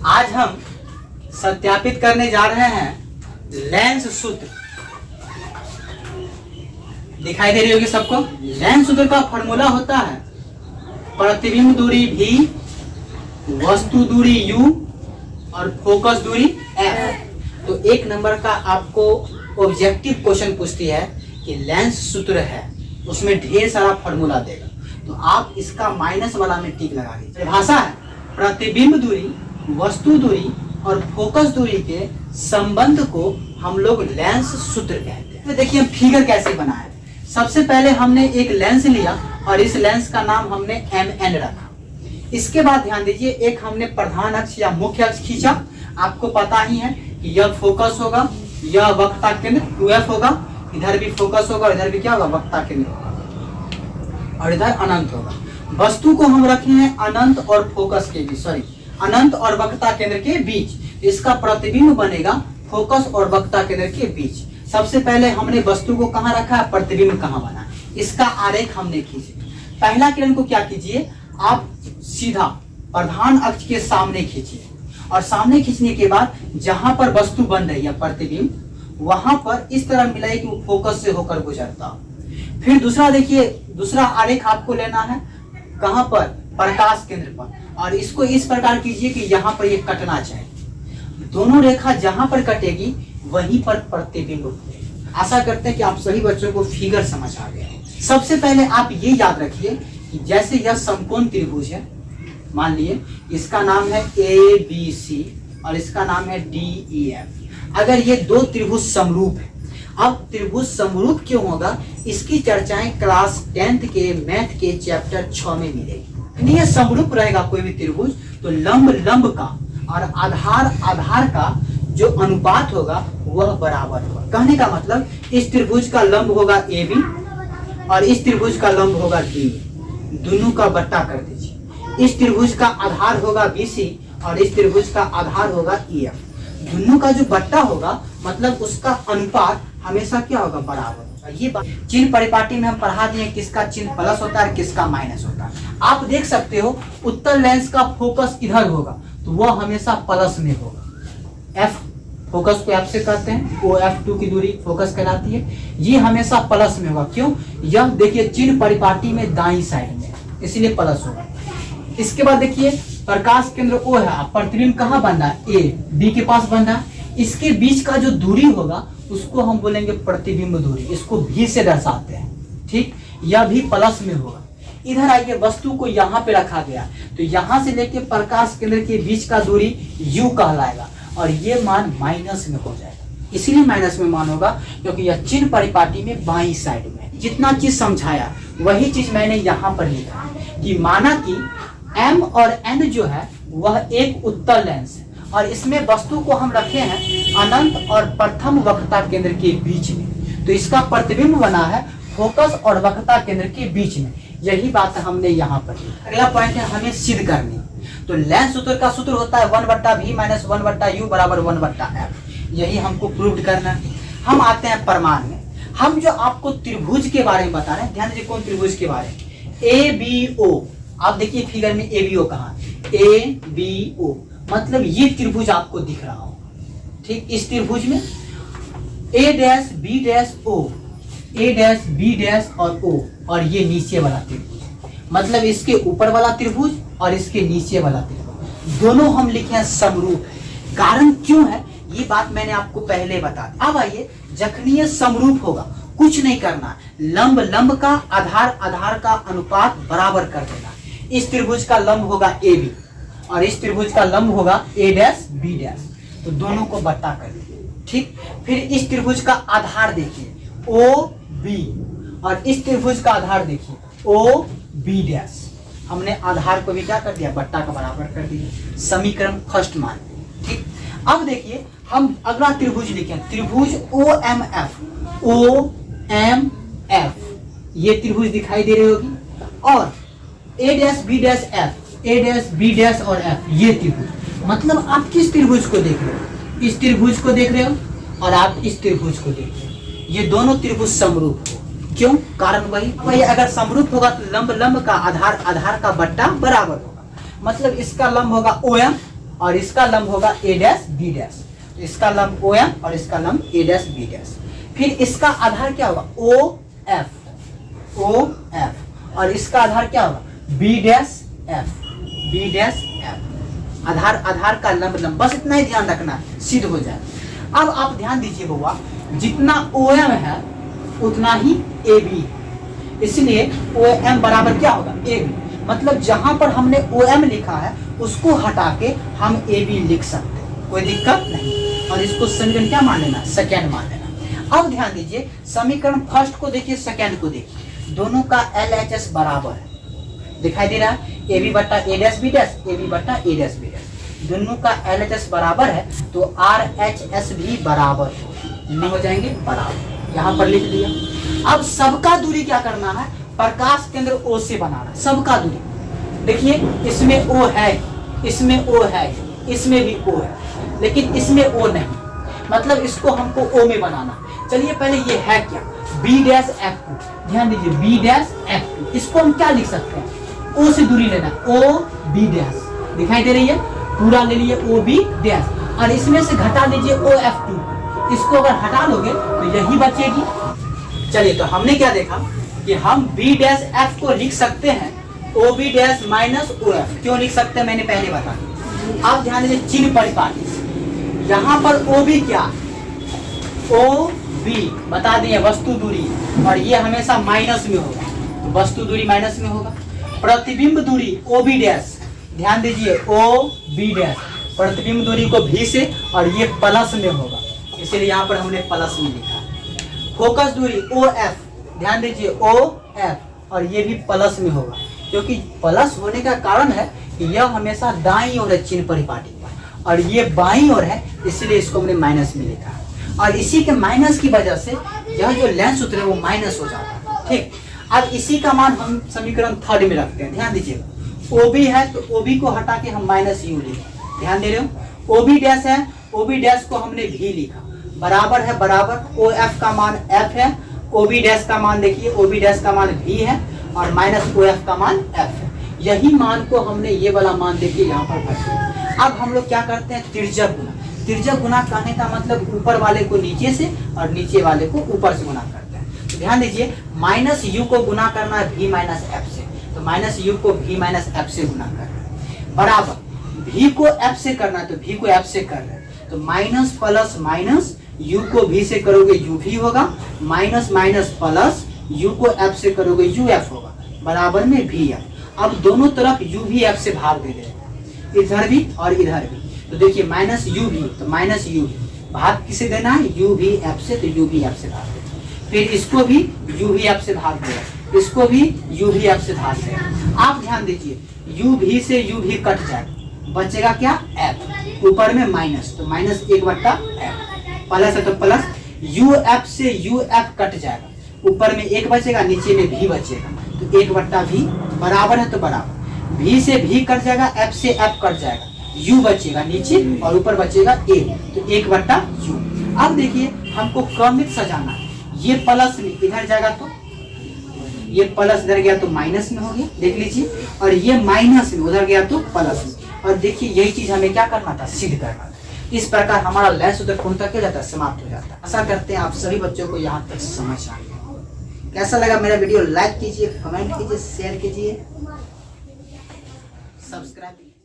आज हम सत्यापित करने जा रहे हैं लेंस सूत्र। दिखाई दे रही होगी सबको। लेंस सूत्र का फॉर्मूला होता है प्रतिबिंब दूरी v, वस्तु दूरी u और फोकस दूरी f। तो एक नंबर का आपको ऑब्जेक्टिव क्वेश्चन पूछती है कि लेंस सूत्र है, उसमें ढेर सारा फॉर्मूला देगा, तो आप इसका माइनस वाला में टिक लगा दीजिए। परिभाषा है प्रतिबिंब दूरी, वस्तु दूरी और फोकस दूरी के संबंध को हम लोग लेंस सूत्र कहते हैं। तो देखिए हम फिगर कैसे बनाए। सबसे पहले हमने एक लेंस लिया और इस लेंस का नाम हमने mn रखा। इसके बाद ध्यान दीजिए, एक हमने प्रधान अक्ष या मुख्य अक्ष खींचा। आपको पता ही है कि यह फोकस होगा, यह वक्रता केंद्र 2f होगा, इधर भी फोकस होगा और इधर भी क्या होगा, वक्रता केंद्र होगा और इधर अनंत होगा। वस्तु को हम रखे हैं अनंत और फोकस के बीच, अनंत और वक्रता केंद्र के बीच। इसका प्रतिबिंब बनेगा फोकस और वक्रता केंद्र के बीच। सबसे पहले हमने वस्तु को कहाँ रखा है, प्रतिबिंब कहाँ बना, इसका आरेख हमने खींचे। पहला किरण को क्या कीजिए, आप सीधा प्रधान अक्ष के सामने खींचिए और सामने खींचने के बाद जहां पर वस्तु बन रही है प्रतिबिंब, वहां पर इस तरह मिलाइए कि वो फोकस से होकर गुजरता हो। फिर दूसरा देखिए, दूसरा आरेख आपको लेना है कहां पर, प्रकाश केंद्र पर, और इसको इस प्रकार कीजिए कि यहाँ पर ये कटना चाहिए। दोनों रेखा जहां पर कटेगी वहीं पर प्रतिबिंब होगा। आशा करते हैं कि आप सभी बच्चों को फिगर समझ आ गया है। सबसे पहले आप ये याद रखिए कि जैसे यह समकोण त्रिभुज है, मान लिए इसका नाम है ABC और इसका नाम है DEF। अगर ये दो त्रिभुज समरूप है, अब त्रिभुज समरूप क्यों होगा, इसकी चर्चाएं क्लास 10th के मैथ के चैप्टर 6 में मिलेगी। ये समरूप रहेगा कोई भी त्रिभुज, तो लंब लंब का और आधार आधार का जो अनुपात होगा वह बराबर होगा। कहने का मतलब इस त्रिभुज का लंब होगा AB और इस त्रिभुज का लंब होगा DE, दोनों का बट्टा कर दीजिए। इस त्रिभुज का आधार होगा BC और इस त्रिभुज का आधार होगा EF, दोनों का जो बट्टा होगा मतलब उसका अनुपात हमेशा क्या होगा, बराबर होगा। ये बात चिन्ह परिपाटी में हम पढ़ा दिए किसका चिन्ह प्लस होता है, किसका माइनस होता है। आप देख सकते हो उत्तर लेंस का फोकस इधर होगा तो वह हमेशा प्लस में होगा। F फोकस को F से कहते हैं, OF2 की दूरी फोकस कहलाती है। ये हमेशा प्लस में होगा। क्यों, यह देखिए चिन्ह परिपाटी में दाईं साइड में, इसीलिए प्लस होगा। इसके बाद देखिए प्रकाश केंद्र O है, प्रतिबिंब कहाँ बन रहा है, A B के पास बन रहा है। इसके बीच का जो दूरी होगा उसको हम बोलेंगे प्रतिबिंब दूरी, इसको V से दर्शाते हैं। ठीक, यह भी प्लस में होगा। इधर आइए, वस्तु को यहाँ पे रखा गया तो यहाँ से लेके प्रकाश केंद्र के बीच का दूरी U कहलाएगा और ये मान माइनस में हो जाएगा। इसीलिए माइनस में मान होगा क्योंकि यह चिन्ह परिपाटी में बाईं साइड में। जितना चीज समझाया वही चीज मैंने यहाँ पर लिखा कि माना कि M और N जो है वह एक उत्तल लेंस है और इसमें वस्तु को हम रखे हैं अनंत और प्रथम वक्रता केंद्र के बीच में, तो इसका प्रतिबिंब बना है फोकस और वक्रता केंद्र के बीच में। यही बात हमने यहाँ पर। अगला पॉइंट है हमें सिद्ध करनी। तो लेंस सूत्र का सूत्र होता है 1/v - 1/u बराबर 1/f। यही हमको प्रूव करना है। हम आते हैं प्रमाण में। हम जो आपको त्रिभुज के बारे में बता रहे हैं, ध्यान दीजिए कौन त्रिभुज के बारे में, ABO। आप देखिए फिगर में ABO कहाँ, ABO मतलब ये त्रिभुज आपको दिख रहा हो। ठीक, इस त्रिभुज में A', B' और O और ये नीचे वाला त्रिभुज, मतलब इसके ऊपर वाला त्रिभुज और इसके नीचे वाला त्रिभुज दोनों हम लिखे हैं समरूप है। कारण क्यों है ये बात मैंने आपको पहले बता दी। अब आइए, जखनी समरूप होगा कुछ नहीं करना, लंब लंब का आधार आधार का अनुपात बराबर कर देना। इस त्रिभुज का लंब होगा AB और इस त्रिभुज का लंब होगा A', B', तो दोनों को बट्टा कर दीजिए। ठीक, फिर इस त्रिभुज का आधार देखिए OB और इस त्रिभुज का आधार देखिए OB'। हमने आधार को भी क्या कर दिया, बट्टा का बराबर कर दिया। समीकरण फर्स्ट मान। ठीक, अब देखिए हम अगला त्रिभुज लिखे, त्रिभुज OMF। ये त्रिभुज दिखाई दे रही होगी और A', B' और F ये त्रिभुज। मतलब आप किस त्रिभुज को देख रहे हो, इस त्रिभुज को देख रहे हो और आप इस त्रिभुज को देख रहे हो। ये दोनों त्रिभुज समरूप हो। क्यों, कारण वही अगर समरूप होगा तो लंब लंब का आधार आधार का बट्टा बराबर होगा। मतलब इसका लंब होगा OM और इसका लंब होगा ए डैश बी डैश। इसका लंब ओ एम और इसका लंब ए डैश बी डैश। फिर इसका आधार क्या होगा ओ एफ और इसका आधार क्या होगा बी डैश एफ। आधार का लंब लंब, बस इतना ही ध्यान रखना है, सिद्ध हो जाए। अब आप ध्यान दीजिए बउआ, जितना ओ एम है उतना ही ए बी, इसलिए ओ एम बराबर क्या होगा ए बी। मतलब जहां पर हमने ओ एम लिखा है उसको हटा के हम ए बी लिख सकते हैं, कोई दिक्कत नहीं। और इसको समीकरण क्या मान लेना, सेकेंड मान लेना। अब ध्यान दीजिए, समीकरण फर्स्ट को देखिए, सेकेंड को देखिए, दोनों का LHS बराबर है, दिखाई दे रहा है, ए बी बट्टा A dash B dash, A B बट्टा ए डैश बी डैश, दोनों का LHS बराबर है, तो RHS भी बराबर नहीं हो जाएंगे, बराबर, यहाँ पर लिख दिया। अब सबका दूरी क्या करना है, प्रकाश केंद्र O से बनाना है, सबका दूरी। देखिए इसमें O है, इसमें O है, इसमें भी O है, लेकिन इसमें O नहीं, मतलब इसको हमको O में बनाना। चलिए पहले ये है क्या, B डैश F2, ध्यान दीजिए B डैश F2, इसको हम क्या लिख सकते हैं, O से दूरी लेना, O B डैश, दिखाई दे रही है, पूरा ले लिए O B डैश, और इसमें से घटा लीजिए O F2, इसको अगर हटा लोगे तो यही बचेगी। चलिए तो हमने क्या देखा कि हम B डैश F को लिख सकते हैं O B dash minus O F, क्यों लिख सकते हैं मैंने पहले बताया। अब ध्यान दीजिए चिन्ह परिपाटी, यहाँ पर O B क्या, O B बता दिए वस्तु दूरी, और ये हमेशा माइनस में होगा, तो वस्तु दूरी माइनस में होगा। प्रतिबिंब दूरी O B डैश, ध्यान दीजिए O B डैश, प्रतिबिंब दूरी को V से, और ये प्लस में होगा, इसलिए यहाँ पर हमने प्लस में लिखा। फोकस दूरी O F, ध्यान दीजिए O F, और ये भी प्लस में होगा, क्योंकि प्लस होने का कारण है कि यह हमेशा दाईं ओर है चिन्ह परिपाटी पर, और ये बाईं ओर है, इसलिए इसको हमने माइनस में लिखा। और इसी के माइनस की वजह से यह जो लेंस सूत्र है वो माइनस हो जाता है, ठीक। अब इसी का मान हम समीकरण थर्ड में रखते हैं, ध्यान दीजिएगा, O B है तो O B को हटा के हम माइनस U लिखें, ध्यान दे रहे हो। O B डैश है, O B डैश को हमने V लिखा, बराबर है बराबर, O F का मान F है, O B डैश का मान देखिए, O B डैश का मान V है, और माइनस O F का मान F है। यही मान को हमने ये वाला मान देखिए यहाँ पर भर दिया। अब हम लोग क्या करते हैं, तिर्यक गुना। तिर्यक गुना कहने का मतलब ऊपर वाले को नीचे से और नीचे वाले को ऊपर से गुना करते हैं। तो ध्यान दीजिए, माइनस U को गुना करना है V माइनस F से, तो माइनस U को V माइनस F से गुना करना है, बराबर V को F से करना है तो V को F से कर रहे हैं, तो माइनस प्लस माइनस U को V से करोगे UV होगा, माइनस माइनस प्लस U को F से करोगे UF होगा, बराबर में VF। अब दोनों तरफ UV F से भाग दे देंगे, इधर भी और इधर भी, तो देखिए माइनस UV तो माइनस UV, भाग किसे देना है UV F से, तो UV F से भाग देना। फिर इसको भी UV F से भाग देगा, इसको भी UV F से भाग देगा। आप ध्यान दीजिए, UV से UV कट जाएगा, बचेगा क्या F, ऊपर में माइनस, तो माइनस 1/F, प्लस है तो प्लस, UF से UF कट जाएगा, ऊपर में 1 बचेगा, नीचे में V बचेगा, तो 1/V, बराबर है तो बराबर, V से V कट जाएगा, F से F कट जाएगा, U बचेगा नीचे और ऊपर बचेगा A, तो 1/U। अब देखिए हमको क्रमिक सजाना है, ये प्लस में इधर जाएगा तो ये प्लस इधर गया तो माइनस में हो गया, देख लीजिए, और ये माइनस में उधर गया तो प्लस में, और देखिए यही चीज हमें क्या करना था, सिद्ध करना था। इस प्रकार हमारा लेंस सूत्र पूर्णतः क्या जाता है, समाप्त हो जाता है। आशा करते हैं आप सभी बच्चों को यहाँ तक समझ आ गया। कैसा लगा मेरा वीडियो, लाइक कीजिए, कमेंट कीजिए, शेयर कीजिए, सब्सक्राइब कीजिए।